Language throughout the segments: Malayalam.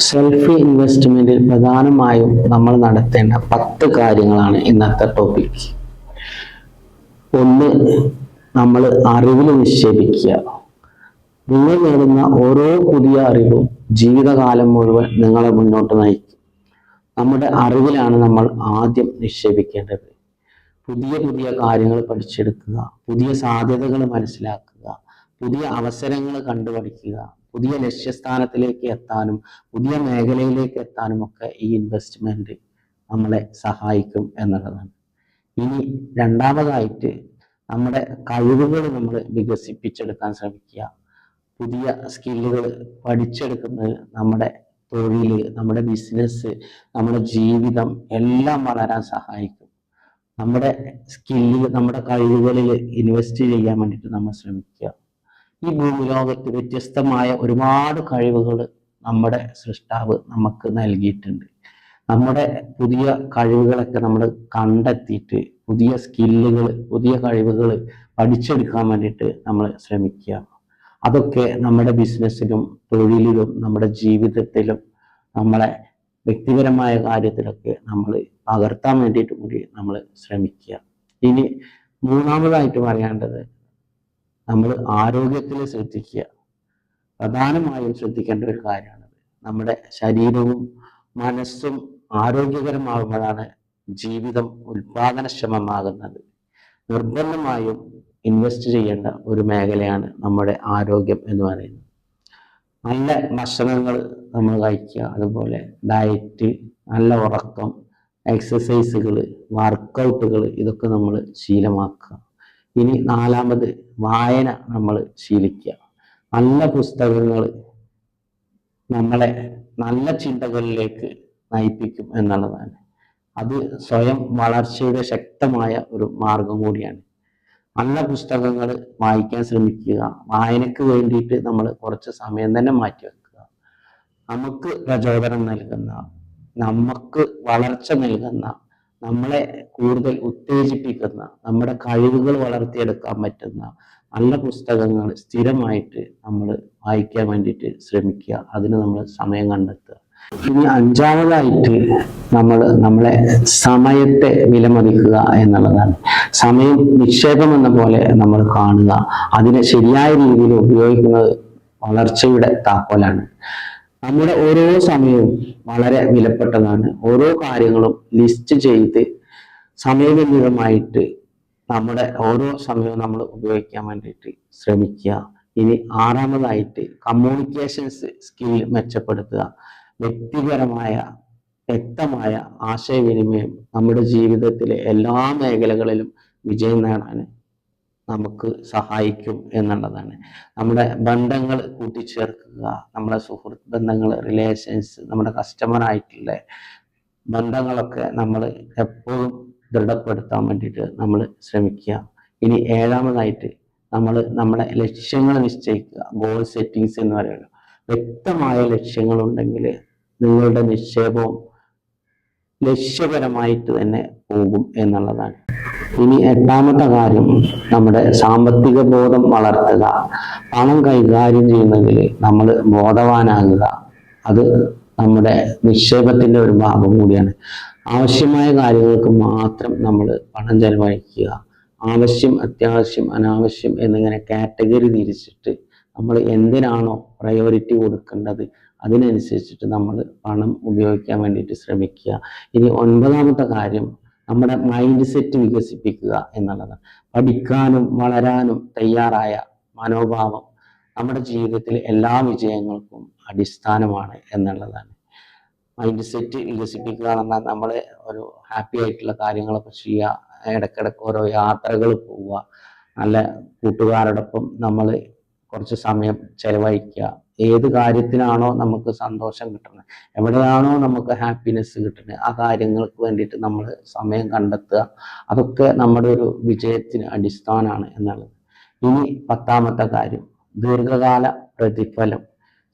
സെൽഫ് ഇൻവെസ്റ്റ്മെന്റിൽ പ്രധാനമായും നമ്മൾ നടത്തേണ്ട 10 കാര്യങ്ങളാണ് ഇന്നത്തെ ടോപ്പിക്. ഒന്ന്, നമ്മൾ അറിവിൽ നിക്ഷേപിക്കുക. നിങ്ങൾ നേടുന്ന ഓരോ പുതിയ അറിവും ജീവിതകാലം മുഴുവൻ നിങ്ങളെ മുന്നോട്ട് നയിക്കും. നമ്മുടെ അറിവിലാണ് നമ്മൾ ആദ്യം നിക്ഷേപിക്കേണ്ടത്. പുതിയ പുതിയ കാര്യങ്ങൾ പഠിച്ചെടുക്കുക, പുതിയ സാധ്യതകൾ മനസ്സിലാക്കുക, പുതിയ അവസരങ്ങൾ കണ്ടുപഠിക്കുക, പുതിയ ലക്ഷ്യസ്ഥാനത്തിലേക്ക് എത്താനും പുതിയ മേഖലയിലേക്ക് എത്താനും ഒക്കെ ഈ ഇൻവെസ്റ്റ്മെന്റ് നമ്മളെ സഹായിക്കും എന്നുള്ളതാണ്. ഇനി രണ്ടാമതായിട്ട് നമ്മുടെ കഴിവുകൾ നമ്മൾ വികസിപ്പിച്ചെടുക്കാൻ ശ്രമിക്കുക. പുതിയ സ്കില്ലുകൾ പഠിച്ചെടുക്കുന്നത് നമ്മുടെ തൊഴിൽ, നമ്മുടെ ബിസിനസ്, നമ്മുടെ ജീവിതം എല്ലാം വളരാൻ സഹായിക്കും. നമ്മുടെ സ്കില്ലിൽ, നമ്മുടെ കഴിവുകളിൽ ഇൻവെസ്റ്റ് ചെയ്യാൻ വേണ്ടിയിട്ട് നമ്മൾ ശ്രമിക്കുക. ഈ ഭൂമി ലോകത്ത് വ്യത്യസ്തമായ ഒരുപാട് കഴിവുകൾ നമ്മുടെ സൃഷ്ടാവ് നമുക്ക് നൽകിയിട്ടുണ്ട്. നമ്മുടെ പുതിയ കഴിവുകളൊക്കെ നമ്മൾ കണ്ടെത്തിയിട്ട് പുതിയ സ്കില്ലുകൾ, പുതിയ കഴിവുകൾ പഠിച്ചെടുക്കാൻ വേണ്ടിയിട്ട് നമ്മൾ ശ്രമിക്കുക. അതൊക്കെ നമ്മുടെ ബിസിനസ്സിലും തൊഴിലിലും നമ്മുടെ ജീവിതത്തിലും നമ്മളെ വ്യക്തിപരമായ കാര്യത്തിലൊക്കെ നമ്മൾ പകർത്താൻ വേണ്ടിയിട്ട് കൂടി നമ്മൾ ശ്രമിക്കുക. ഇനി മൂന്നാമതായിട്ട് പറയേണ്ടത്, നമ്മൾ ആരോഗ്യത്തിൽ ശ്രദ്ധിക്കുക. പ്രധാനമായും ശ്രദ്ധിക്കേണ്ട ഒരു കാര്യമാണത്. നമ്മുടെ ശരീരവും മനസ്സും ആരോഗ്യകരമാകുമ്പോഴാണ് ജീവിതം ഉൽപാദനക്ഷമമാകുന്നത്. നിർബന്ധമായും ഇൻവെസ്റ്റ് ചെയ്യേണ്ട ഒരു മേഖലയാണ് നമ്മുടെ ആരോഗ്യം എന്ന് പറയുന്നത്. നല്ല ഭക്ഷണങ്ങൾ നമ്മൾ കഴിക്കുക, അതുപോലെ ഡയറ്റ്, നല്ല ഉറക്കം, എക്സസൈസുകൾ, വർക്കൗട്ടുകൾ, ഇതൊക്കെ നമ്മൾ ശീലമാക്കുക. ഇനി നാലാമത്, വായന നമ്മൾ ശീലിക്കുക. നല്ല പുസ്തകങ്ങൾ നമ്മളെ നല്ല ചിന്തകളിലേക്ക് നയിപ്പിക്കും എന്നുള്ളതാണ്. അത് സ്വയം വളർച്ചയുടെ ശക്തമായ ഒരു മാർഗം കൂടിയാണ്. നല്ല പുസ്തകങ്ങൾ വായിക്കാൻ ശ്രമിക്കുക. വായനക്ക് വേണ്ടിയിട്ട് നമ്മൾ കുറച്ച് സമയം തന്നെ മാറ്റിവെക്കുക. നമുക്ക് പ്രചോദനം നൽകുന്ന, നമുക്ക് വളർച്ച നൽകുന്ന, നമ്മളെ കൂടുതൽ ഉത്തേജിപ്പിക്കുന്ന, നമ്മുടെ കഴിവുകൾ വളർത്തിയെടുക്കാൻ പറ്റുന്ന നല്ല പുസ്തകങ്ങൾ സ്ഥിരമായിട്ട് നമ്മൾ വായിക്കാൻ വേണ്ടിയിട്ട് ശ്രമിക്കുക. അതിന് നമ്മൾ സമയം കണ്ടെത്തുക. ഇനി അഞ്ചാമതായിട്ട് നമ്മളെ സമയത്തെ വിലമതിക്കുക എന്നുള്ളതാണ്. സമയം നിക്ഷേപം എന്ന പോലെ നമ്മൾ കാണുക. അതിനെ ശരിയായ രീതിയിൽ ഉപയോഗിക്കുന്നത് വളർച്ചയുടെ താക്കോലാണ്. നമ്മുടെ ഓരോ സമയവും വളരെ വിലപ്പെട്ടതാണ്. ഓരോ കാര്യങ്ങളും ലിസ്റ്റ് ചെയ്ത് സമയബന്ധിതമായിട്ട് നമ്മുടെ ഓരോ സമയവും നമ്മൾ ഉപയോഗിക്കാൻ വേണ്ടിയിട്ട് ശ്രമിക്കുക. ഇനി ആറാമതായിട്ട് കമ്മ്യൂണിക്കേഷൻസ് സ്കിൽ മെച്ചപ്പെടുത്തുക. വ്യക്തിപരമായ വ്യക്തമായ ആശയവിനിമയം നമ്മുടെ ജീവിതത്തിലെ എല്ലാ മേഖലകളിലും വിജയം നേടാൻ നമുക്ക് സഹായിക്കും എന്നുള്ളതാണ്. നമ്മുടെ ബന്ധങ്ങൾ കൂട്ടിച്ചേർക്കുക, നമ്മുടെ സുഹൃത്ത് ബന്ധങ്ങൾ, റിലേഷൻസ്, നമ്മുടെ കസ്റ്റമറായിട്ടുള്ള ബന്ധങ്ങളൊക്കെ നമ്മൾ എപ്പോഴും ദൃഢപ്പെടുത്താൻ വേണ്ടിയിട്ട് നമ്മൾ ശ്രമിക്കുക. ഇനി ഏഴാമതായിട്ട് നമ്മുടെ ലക്ഷ്യങ്ങൾ നിശ്ചയിക്കുക. ഗോൾ സെറ്റിങ്സ് എന്ന് പറയുന്നത്, വ്യക്തമായ ലക്ഷ്യങ്ങളുണ്ടെങ്കിൽ നിങ്ങളുടെ നിക്ഷേപവും ലക്ഷ്യപരമായിട്ട് തന്നെ പോകും എന്നുള്ളതാണ്. ഇനി എട്ടാമത്തെ കാര്യം, നമ്മുടെ സാമ്പത്തിക ബോധം വളർത്തുക. പണം കൈകാര്യം ചെയ്യുന്നതിൽ നമ്മൾ ബോധവാനാകുക. അത് നമ്മുടെ നിക്ഷേപത്തിന്റെ ഒരു ഭാഗം കൂടിയാണ്. ആവശ്യമായ കാര്യങ്ങൾക്ക് മാത്രം നമ്മൾ പണം ചെലവഴിക്കുക. ആവശ്യം, അത്യാവശ്യം, അനാവശ്യം എന്നിങ്ങനെ കാറ്റഗറി തിരിച്ചിട്ട് നമ്മൾ എന്തിനാണോ പ്രയോറിറ്റി കൊടുക്കേണ്ടത് അതിനനുസരിച്ചിട്ട് നമ്മൾ പണം ഉപയോഗിക്കാൻ വേണ്ടിയിട്ട് ശ്രമിക്കുക. ഇനി ഒൻപതാമത്തെ കാര്യം, നമ്മുടെ മൈൻഡ് സെറ്റ് വികസിപ്പിക്കുക എന്നുള്ളതാണ്. പഠിക്കാനും വളരാനും തയ്യാറായ മനോഭാവം നമ്മുടെ ജീവിതത്തിൽ എല്ലാ വിജയങ്ങൾക്കും അടിസ്ഥാനമാണ് എന്നുള്ളതാണ്. മൈൻഡ് സെറ്റ് വികസിപ്പിക്കുക എന്ന് പറഞ്ഞാൽ നമ്മൾ ഒരു ഹാപ്പി ആയിട്ടുള്ള കാര്യങ്ങളൊക്കെ ചെയ്യുക, ഇടയ്ക്കിടയ്ക്ക് ഓരോ യാത്രകൾ പോവുക, നല്ല കൂട്ടുകാരോടൊപ്പം നമ്മൾ കുറച്ച് സമയം ചെലവഴിക്കുക. ഏത് കാര്യത്തിനാണോ നമുക്ക് സന്തോഷം കിട്ടുന്നത്, എവിടെയാണോ നമുക്ക് ഹാപ്പിനെസ് കിട്ടുന്നത്, ആ കാര്യങ്ങൾക്ക് വേണ്ടിയിട്ട് നമ്മൾ സമയം കണ്ടെത്തുക. അതൊക്കെ നമ്മുടെ ഒരു വിജയത്തിന് അടിസ്ഥാനമാണ് എന്നുള്ളത്. ഇനി പത്താമത്തെ കാര്യം, ദീർഘകാല പ്രതിഫലം.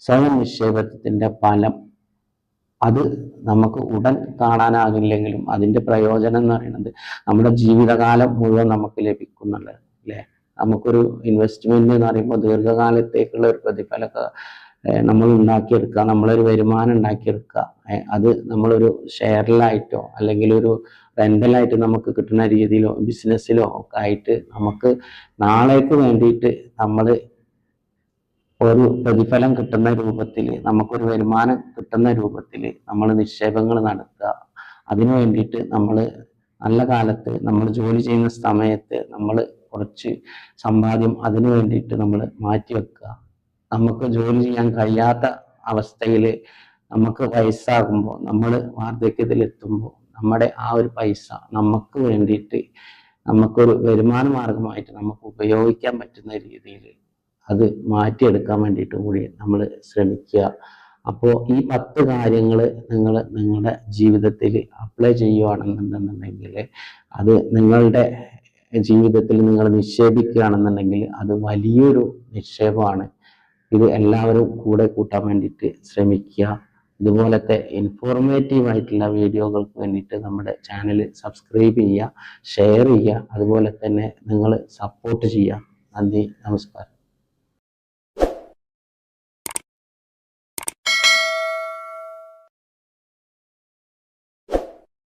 സ്വയം നിക്ഷേപത്തിന്റെ ഫലം അത് നമുക്ക് ഉടൻ കാണാനാകില്ലെങ്കിലും അതിന്റെ പ്രയോജനം എന്ന് പറയുന്നത് നമ്മുടെ ജീവിതകാലം മുഴുവൻ നമുക്ക് ലഭിക്കുന്നുള്ളത് അല്ലേ. നമുക്കൊരു ഇൻവെസ്റ്റ്മെന്റ് എന്ന് പറയുമ്പോൾ ദീർഘകാലത്തേക്കുള്ള ഒരു പ്രതിഫലമൊക്കെ നമ്മൾ ഉണ്ടാക്കിയെടുക്കുക, നമ്മളൊരു വരുമാനം ഉണ്ടാക്കിയെടുക്കുക. അത് നമ്മളൊരു ഷെയറിലായിട്ടോ അല്ലെങ്കിൽ ഒരു റെന്റലായിട്ട് നമുക്ക് കിട്ടുന്ന രീതിയിലോ ബിസിനസ്സിലോ ഒക്കെ ആയിട്ട് നമുക്ക് നാളേക്ക് വേണ്ടിയിട്ട് നമ്മൾ ഒരു പ്രതിഫലം കിട്ടുന്ന രൂപത്തിൽ, നമുക്കൊരു വരുമാനം കിട്ടുന്ന രൂപത്തിൽ നമ്മൾ നിക്ഷേപങ്ങൾ നടത്തുക. അതിനു വേണ്ടിയിട്ട് നമ്മൾ നല്ല കാലത്ത് നമ്മൾ ജോലി ചെയ്യുന്ന സമയത്ത് നമ്മൾ കുറച്ച് സമ്പാദ്യം അതിനു വേണ്ടിയിട്ട് നമ്മൾ മാറ്റിവെക്കുക. നമുക്ക് ജോലി ചെയ്യാൻ കഴിയാത്ത അവസ്ഥയിൽ നമുക്ക് വയസ്സാകുമ്പോൾ, നമ്മൾ വാർദ്ധക്യത്തിലെത്തുമ്പോൾ നമ്മുടെ ആ ഒരു പൈസ നമുക്ക് വേണ്ടിയിട്ട് നമുക്കൊരു വരുമാന മാർഗമായിട്ട് നമുക്ക് ഉപയോഗിക്കാൻ പറ്റുന്ന രീതിയിൽ അത് മാറ്റിയെടുക്കാൻ വേണ്ടിയിട്ട് കൂടി നമ്മൾ ശ്രമിക്കുക. അപ്പോൾ ഈ 10 കാര്യങ്ങൾ നിങ്ങൾ നിങ്ങളുടെ ജീവിതത്തിൽ അപ്ലൈ ചെയ്യുകയാണെന്നുണ്ടെന്നുണ്ടെങ്കിൽ, അത് നിങ്ങളുടെ ജീവിതത്തിൽ നിങ്ങൾ നിക്ഷേപിക്കുകയാണെന്നുണ്ടെങ്കിൽ അത് വലിയൊരു നിക്ഷേപമാണ്. ഇത് എല്ലാവരും കൂടെ കൂട്ടാൻ വേണ്ടിയിട്ട് ശ്രമിക്കുക. ഇതുപോലത്തെ ഇൻഫോർമേറ്റീവ് ആയിട്ടുള്ള വീഡിയോകൾക്ക് വേണ്ടിയിട്ട് നമ്മുടെ ചാനൽ സബ്സ്ക്രൈബ് ചെയ്യുക, ഷെയർ ചെയ്യുക, അതുപോലെ തന്നെ നിങ്ങൾ സപ്പോർട്ട് ചെയ്യുക. നന്ദി, നമസ്കാരം.